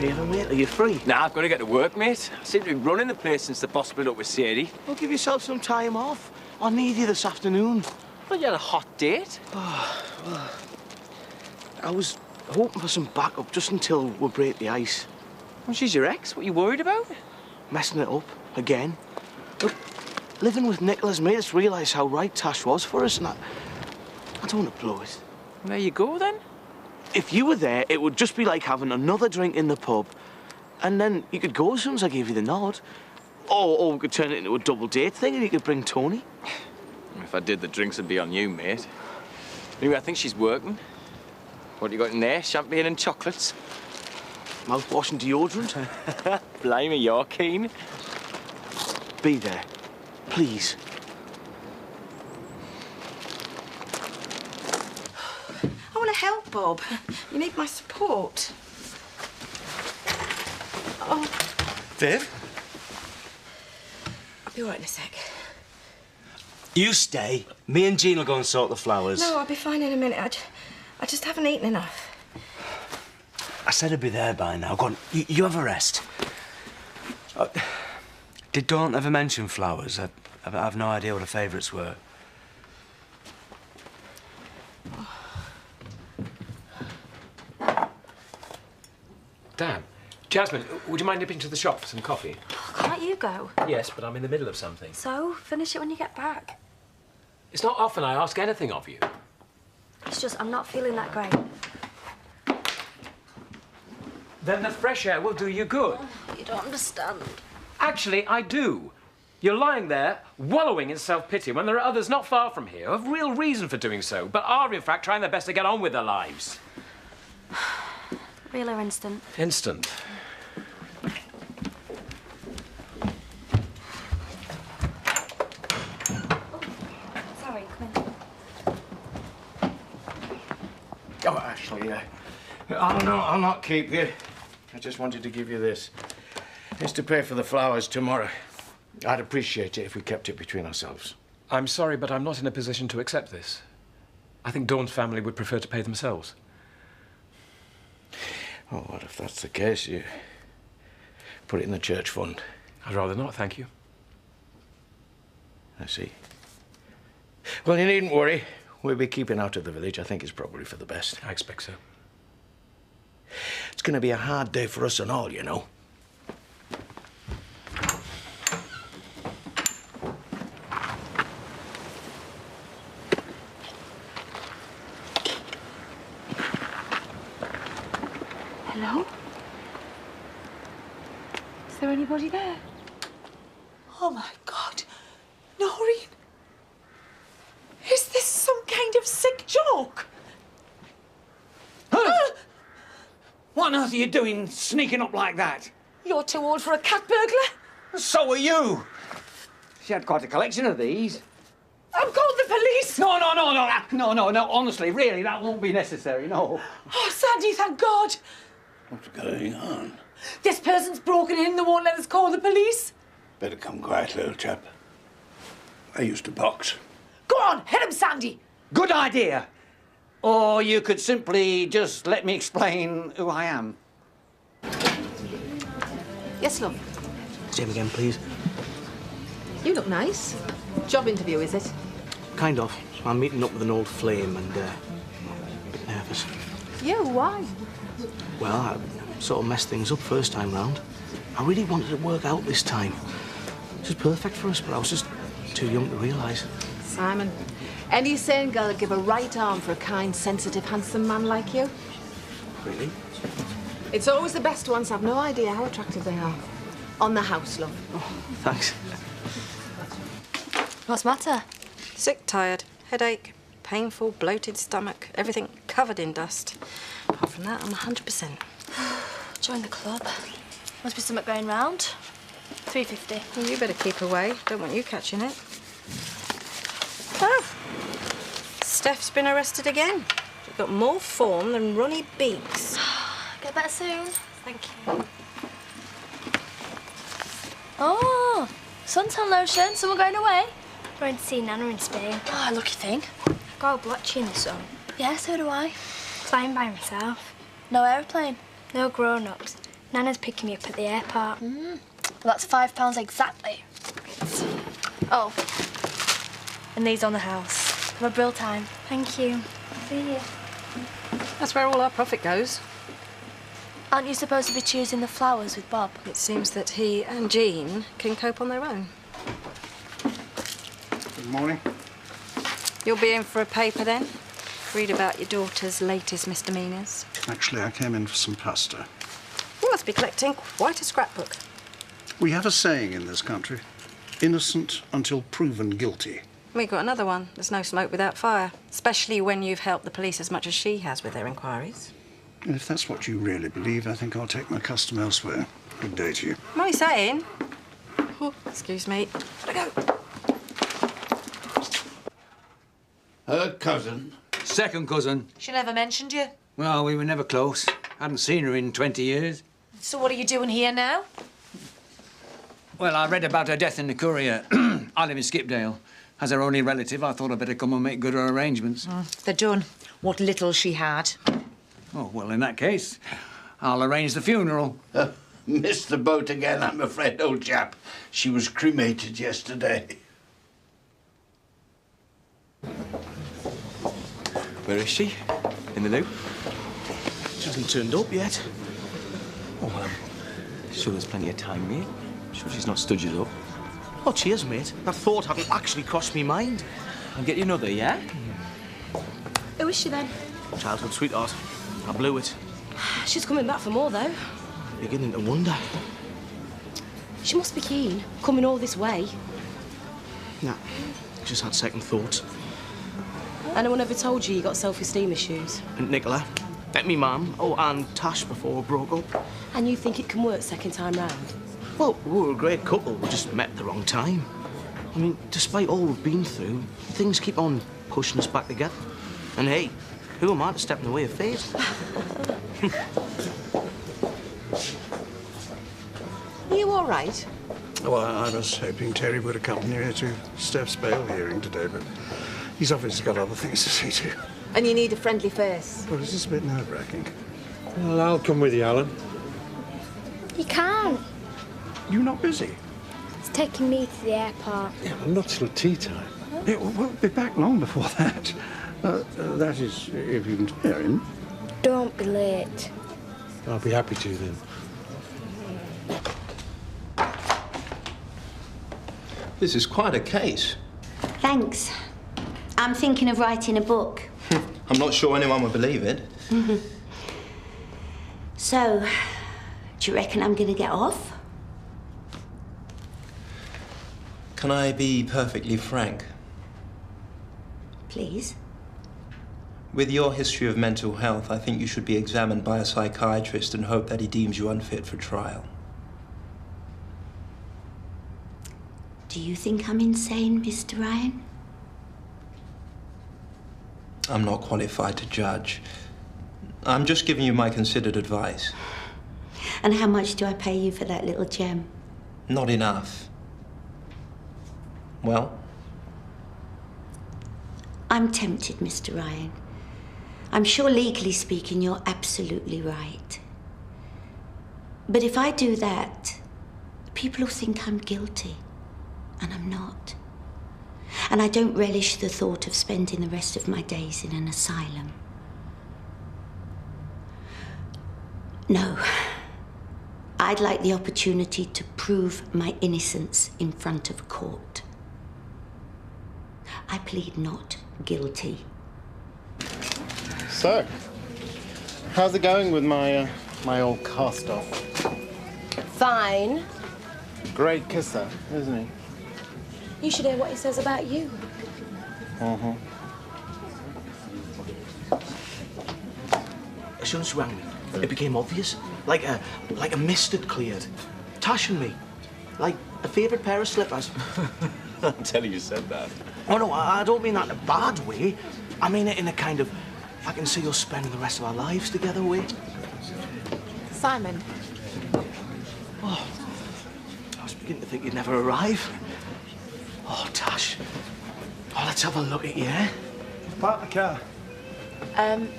favour, mate? Are you free? Nah, I've got to get to work, mate. I seem to be running the place since the boss split up with Sadie. Well, give yourself some time off. I need you this afternoon. Well, you had a hot date. I was hoping for some backup just until we break the ice. Well, she's your ex. What are you worried about? Messing it up again. Look, living with Nicola's made us realise how right Tash was for us, and I don't want to blow it. Well, there you go, then. If you were there, it would just be like having another drink in the pub, and then you could go as soon as I gave you the nod. Or we could turn it into a double date thing, and you could bring Tony. If I did, the drinks would be on you, mate. Anyway, I think she's working. What you got in there? Champagne and chocolates? Mouthwash and deodorant. Blimey, you're keen. Be there, please. I want to help, Bob. You need my support. Oh. Viv? I'll be all right in a sec. You stay. Me and Jean will go and sort the flowers. No, I'll be fine in a minute. I just haven't eaten enough. I said I'd be there by now. Go on, you have a rest. Did Dawn ever mention flowers? I have no idea what her favourites were. Dan, Jasmine, would you mind nipping to the shop for some coffee? Oh, can't you go? Yes, but I'm in the middle of something. So, finish it when you get back. It's not often I ask anything of you. It's just I'm not feeling that great. Then the fresh air will do you good. You don't understand. Actually, I do. You're lying there, wallowing in self-pity when there are others not far from here who have real reason for doing so, but are, in fact, trying their best to get on with their lives. Real or instant? Instant. Sorry, come in. Oh, actually, I'll not keep you. I just wanted to give you this. It's to pay for the flowers tomorrow. I'd appreciate it if we kept it between ourselves. I'm sorry, but I'm not in a position to accept this. I think Dawn's family would prefer to pay themselves. Oh, well, if that's the case, you put it in the church fund. I'd rather not, thank you. I see. Well, you needn't worry. We'll be keeping out of the village. I think it's probably for the best. I expect so. It's going to be a hard day for us and all, you know. Hello? Is there anybody there? Oh, my God. Noreen. Is this some kind of sick joke? What on earth are you doing, sneaking up like that? You're too old for a cat burglar. So are you. She had quite a collection of these. I've called the police. No, honestly, really, that won't be necessary, no. Oh, Sandy, thank God. What's going on? This person's broken in. They won't let us call the police. Better come quiet, little chap. I used to box. Go on, hit him, Sandy. Good idea. Or you could simply just let me explain who I am. Yes, love. Same again, please. You look nice. Job interview, is it? Kind of. I'm meeting up with an old flame and a bit nervous. You? Why? Well, I sort of messed things up first time round. I really wanted to work out this time. This is perfect for us, but I was just too young to realise. Simon, any sane girl would give a right arm for a kind, sensitive, handsome man like you. Really? It's always the best ones. I've no idea how attractive they are. On the house, love. Oh, thanks. What's the matter? Sick, tired, headache, painful, bloated stomach, everything covered in dust. Apart from that, I'm 100%. Join the club. Must be something going round. £3.50. Well, you better keep away. Don't want you catching it. Oh, Steph's been arrested again. She's got more form than Ronnie Beeks. Get better soon. Thank you. Oh, suntan lotion. Someone going away? Going to see Nana in Spain. Oh, lucky thing. Got a blotchy in the sun. Yeah, so do I. Flying by myself. No aeroplane. No grown-ups. Nana's picking me up at the airport. Well, that's £5 exactly. Oh, and these on the house. Have a brill time. Thank you. See you. That's where all our profit goes. Aren't you supposed to be choosing the flowers with Bob? It seems that he and Jean can cope on their own. Good morning. You'll be in for a paper then? Read about your daughter's latest misdemeanours. Actually, I came in for some pasta. You must be collecting quite a scrapbook. We have a saying in this country, innocent until proven guilty. We got another one. There's no smoke without fire, especially when you've helped the police as much as she has with their inquiries. And if that's what you really believe, I think I'll take my custom elsewhere. Good day to you. What are you saying? Oh, excuse me. Gotta go. Her cousin. Second cousin. She never mentioned you. Well, we were never close. Hadn't seen her in 20 years. So what are you doing here now? Well, I read about her death in the Courier. I live in Skipdale. As her only relative, I thought I'd better come and make good her arrangements. They're done. What little she had. Oh, well, in that case, I'll arrange the funeral. Missed the boat again, I'm afraid, old chap. She was cremated yesterday. Where is she? In the loo? She hasn't turned up yet. Oh, sure there's plenty of time, mate. Sure she's not stood you up. Oh, cheers, mate. That thought hadn't actually crossed me mind. I'll get you another, yeah? Who is she then? Childhood sweetheart. I blew it. She's coming back for more, though. Beginning to wonder. She must be keen, coming all this way. Nah, just had second thoughts. Anyone ever told you got self-esteem issues? And Nicola, met me mum, and Tash before we broke up. And you think it can work second time round? Well, we were a great couple, we just met at the wrong time. I mean, despite all we've been through, things keep on pushing us back together. And hey, who am I to step in the way of fate? Are you all right? Well, I was hoping Terry would accompany me to Steph's bail hearing today, but he's obviously got other things to see to. And you need a friendly face. Well, it's just a bit nerve-wracking. Well, I'll come with you, Alan. You can't. You're not busy? It's taking me to the airport. Yeah, well, not till tea time. It won't be back long before that. That is, if you can spare him. Don't be late. I'll be happy to then. This is quite a case. Thanks. I'm thinking of writing a book. I'm not sure anyone would believe it. So, do you reckon I'm going to get off? Can I be perfectly frank? Please. With your history of mental health, I think you should be examined by a psychiatrist and hope that he deems you unfit for trial. Do you think I'm insane, Mr. Ryan? I'm not qualified to judge. I'm just giving you my considered advice. And how much do I pay you for that little gem? Not enough. Well? I'm tempted, Mr. Ryan. I'm sure legally speaking, you're absolutely right. But if I do that, people will think I'm guilty. And I'm not. And I don't relish the thought of spending the rest of my days in an asylum. No. I'd like the opportunity to prove my innocence in front of a court. I plead not guilty. So, how's it going with my old cast-off? Fine. Great kisser, isn't he? You should hear what he says about you. As soon as you rang me, it became obvious. Like a mist had cleared. Tash and me. Like a favourite pair of slippers. Until you said that. Oh, no, I don't mean that in a bad way. I mean it in a kind of, I can see us spending the rest of our lives together way. Simon. Oh, I was beginning to think you'd never arrive. Oh, Tash. Oh, let's have a look at you, eh? Park the car.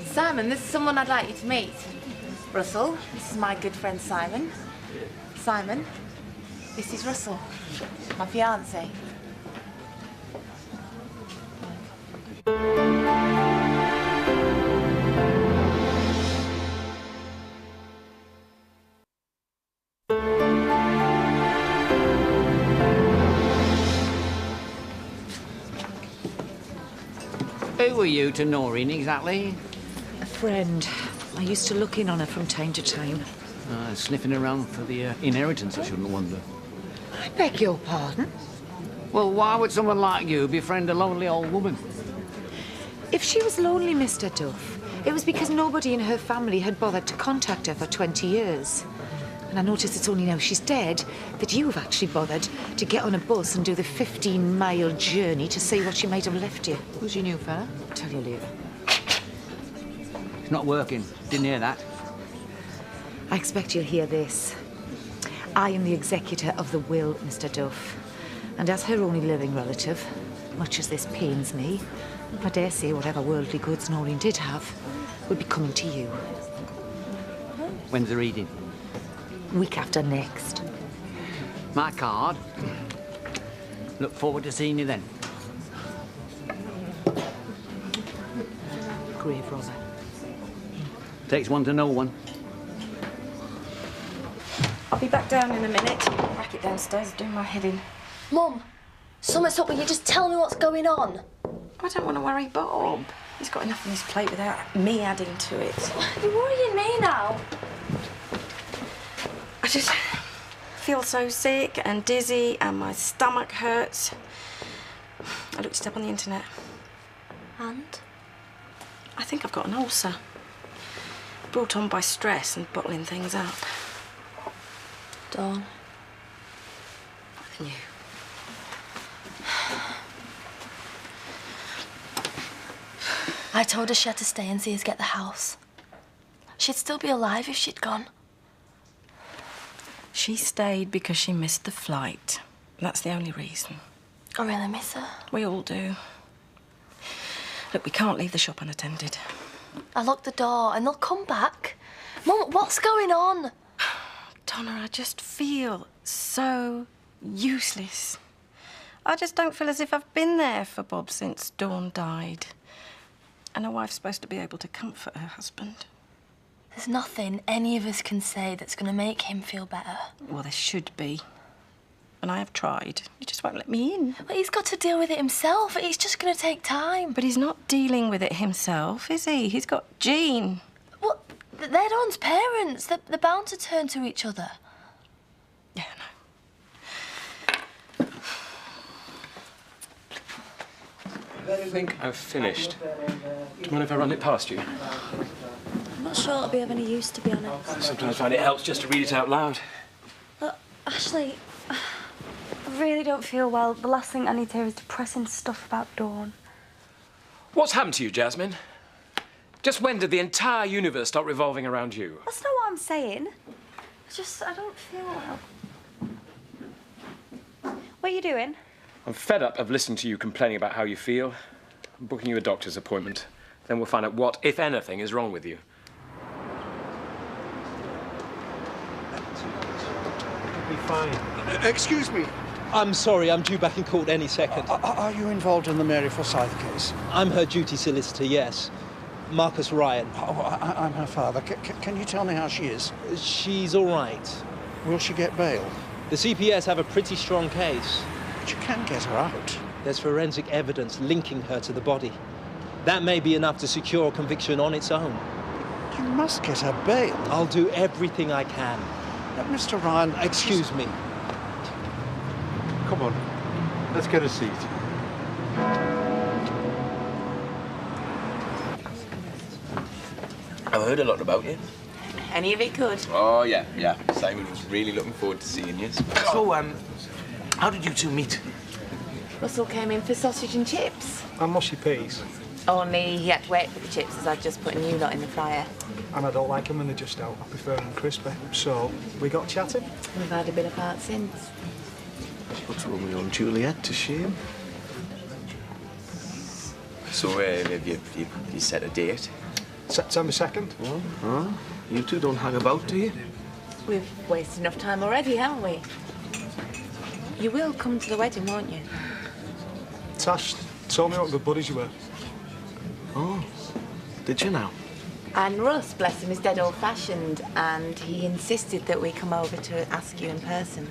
Simon, this is someone I'd like you to meet. Russell, this is my good friend Simon. Simon, this is Russell, my fiancé. Who were you to Noreen exactly? A friend. I used to look in on her from time to time. Sniffing around for the inheritance, I shouldn't wonder. I beg your pardon? Well, why would someone like you befriend a lonely old woman? If she was lonely, Mr. Duff, it was because nobody in her family had bothered to contact her for 20 years. And I notice it's only now she's dead that you've actually bothered to get on a bus and do the 15-mile journey to see what she might have left you. Who's your new fella? Tell you later. It's not working. Didn't hear that. I expect you'll hear this. I am the executor of the will, Mr. Duff. And as her only living relative, much as this pains me, I dare say whatever worldly goods Noreen did have will be coming to you. When's the reading? Week after next. My card. Look forward to seeing you then. Grave robber. Takes one to know one. I'll be back down in a minute. Rack it downstairs, doing my head in. Mum, something's up. Will you just tell me what's going on? I don't want to worry Bob. He's got enough on his plate without me adding to it. You're worrying me now. I just feel so sick and dizzy and my stomach hurts. I looked it up on the internet. And? I think I've got an ulcer. Brought on by stress and bottling things up. Dawn. And you. I told her she had to stay and see us get the house. She'd still be alive if she'd gone. She stayed because she missed the flight. That's the only reason. I really miss her. We all do. Look, we can't leave the shop unattended. I locked the door and they'll come back. Mum, what's going on? Donna, I just feel so useless. I just don't feel as if I've been there for Bob since Dawn died. And a wife's supposed to be able to comfort her husband. There's nothing any of us can say that's going to make him feel better. Well, there should be. And I have tried. He just won't let me in. But he's got to deal with it himself. It's just going to take time. But he's not dealing with it himself, is he? He's got Jean. Well, they're Dawn's parents. They're bound to turn to each other. Yeah, I know. I think I've finished. Do you mind if I run it past you? I'm not sure it'll be of any use, to be honest. I sometimes find it helps just to read it out loud. Ashley, I really don't feel well. The last thing I need to hear is depressing stuff about Dawn. What's happened to you, Jasmine? Just when did the entire universe start revolving around you? That's not what I'm saying. I don't feel well. What are you doing? I'm fed up of listening to you complaining about how you feel. I'm booking you a doctor's appointment. Then we'll find out what, if anything, is wrong with you. Be fine. Excuse me. I'm sorry, I'm due back in court any second. Are you involved in the Mary Forsyth case? I'm her duty solicitor, yes. Marcus Ryan. Oh, I'm her father. Can you tell me how she is? She's all right. Will she get bail? The CPS have a pretty strong case. But you can get her out. There's forensic evidence linking her to the body. That may be enough to secure a conviction on its own. You must get her bail. I'll do everything I can. Mr. Ryan, excuse me. Come on, let's get a seat. I've heard a lot about you. Any of it good? Oh, yeah. Simon was really looking forward to seeing you. So, how did you two meet? Russell came in for sausage and chips. And mushy peas. Only he had to wait for the chips as I'd just put a new lot in the fryer. And I don't like them when they're just out. I prefer them crispy. So, we got chatting. We've had a bit apart since. What's Romeo and Juliet to shame? So, have you set a date? September 2nd. Oh. You two don't hang about, do you? We've wasted enough time already, haven't we? You will come to the wedding, won't you? Tash told me what good buddies you were. Oh, did you now? And Russ, bless him, is dead old-fashioned, and he insisted that we come over to ask you in person.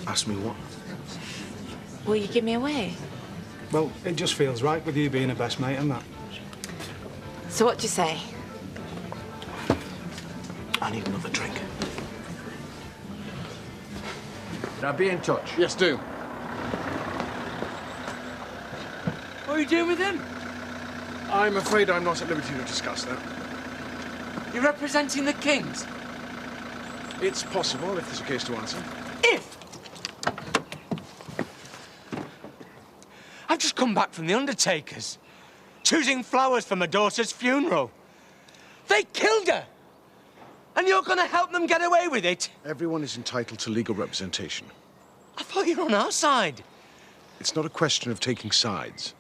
Ask me what? Will you give me away? Well, it just feels right with you being a best mate and that. So what do you say? I need another drink. Now be in touch. Yes, do. What are you doing with him? I'm afraid I'm not at liberty to discuss that. You're representing the kings? It's possible, if there's a case to answer. If! I've just come back from the undertakers, choosing flowers for my daughter's funeral. They killed her! And you're going to help them get away with it? Everyone is entitled to legal representation. I thought you were on our side. It's not a question of taking sides.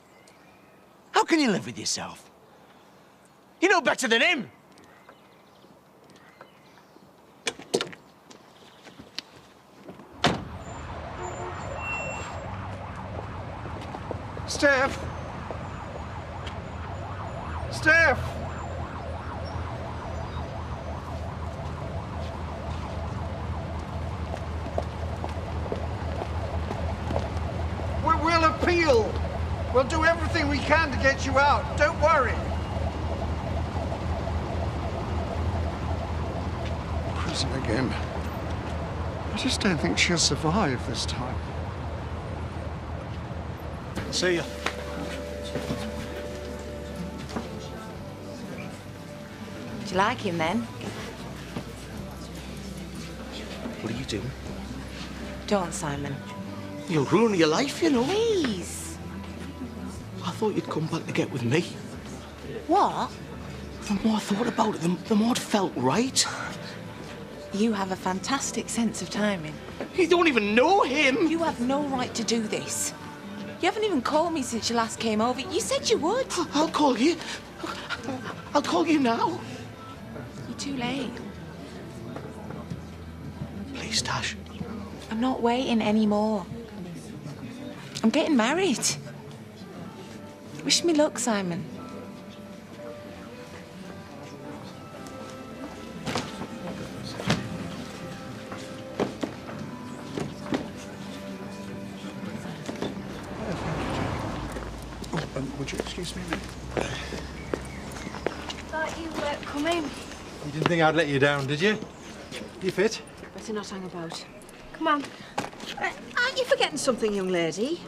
How can you live with yourself? You know better than him. Steph! Steph! We'll appeal. We'll do everything we can to get you out. Don't worry. Prison again. I just don't think she'll survive this time. See ya. Do you like him then? What are you doing? Don't, Simon. You'll ruin your life, you know. Please. I thought you'd come back to get with me. What? The more I thought about it, the more it felt right. You have a fantastic sense of timing. You don't even know him. You have no right to do this. You haven't even called me since you last came over. You said you would. I'll call you. I'll call you now. You're too late. Please, Tash. I'm not waiting anymore. I'm getting married. Wish me luck, Simon. Would you excuse me a minute? Thought you were coming. You didn't think I'd let you down, did you? You fit? Better not hang about. Come on. Aren't you forgetting something, young lady?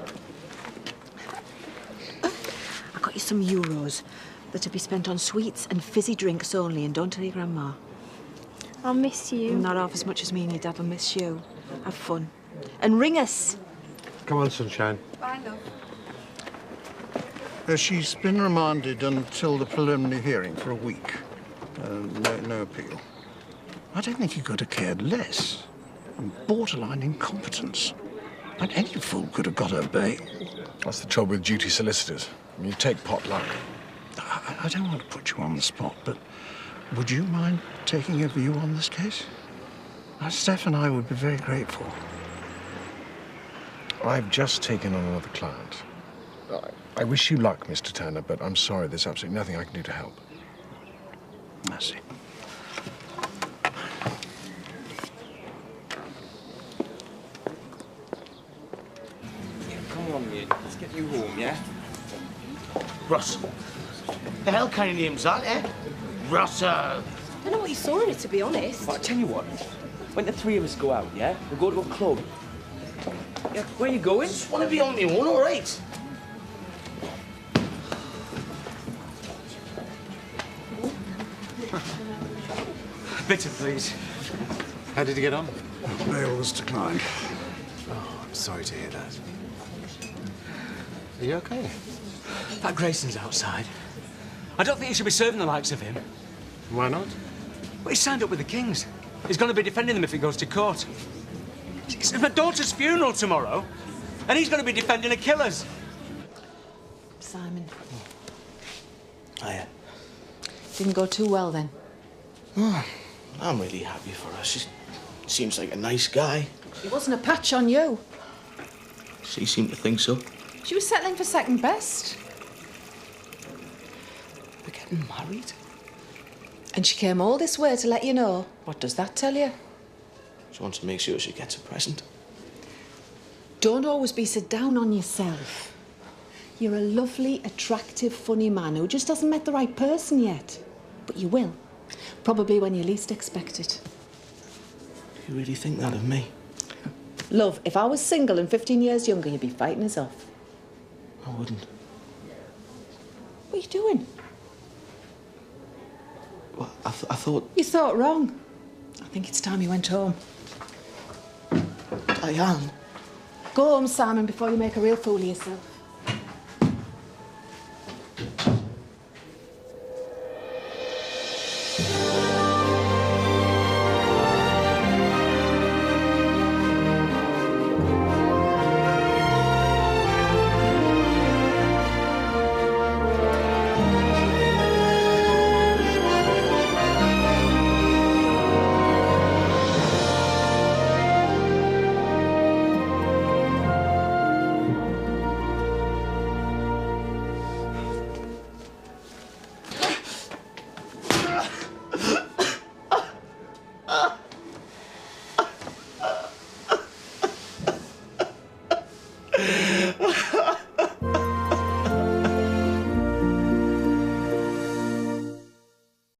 I got you some euros that are to be spent on sweets and fizzy drinks only, and don't tell your grandma. I'll miss you. Not half as much as me and your dad will miss you. Have fun. And ring us. Come on, sunshine. Bye, love. She's been remanded until the preliminary hearing for a week. No appeal. I don't think you could have cared less. Borderline incompetence. And any fool could have got her bail. That's the trouble with duty solicitors. I mean, you take pot luck. I don't want to put you on the spot, but would you mind taking a view on this case? Steph and I would be very grateful. I've just taken on another client. I wish you luck, Mr. Turner, but I'm sorry, there's absolutely nothing I can do to help. I see. Come on, mate. Let's get you home, yeah? Russ. The hell kind of name's that, eh? Russ, I don't know what you saw in it, to be honest. But I tell you what, when the three of us go out, yeah? We'll go to a club. Yeah, where are you going? Just want to be on my own, all right? Bitter, please. How did you get on? Bail was declined. Oh, I'm sorry to hear that. Are you okay? That Grayson's outside. I don't think he should be serving the likes of him. Why not? Well, he's signed up with the Kings. He's going to be defending them if he goes to court. It's my daughter's funeral tomorrow, and he's going to be defending the killers. Simon. Hiya. Didn't go too well then. Oh, I'm really happy for her. She seems like a nice guy. He wasn't a patch on you. She seemed to think so. She was settling for second best. We're getting married. And she came all this way to let you know. What does that tell you? She wants to make sure she gets a present. Don't always be so down on yourself. You're a lovely, attractive, funny man who just hasn't met the right person yet. But you will. Probably when you least expect it. Do you really think that of me? Love, if I was single and 15 years younger, you'd be fighting us off. I wouldn't. What are you doing? Well, I thought... You thought wrong. I think it's time you went home. Diane. Go home, Simon, before you make a real fool of yourself.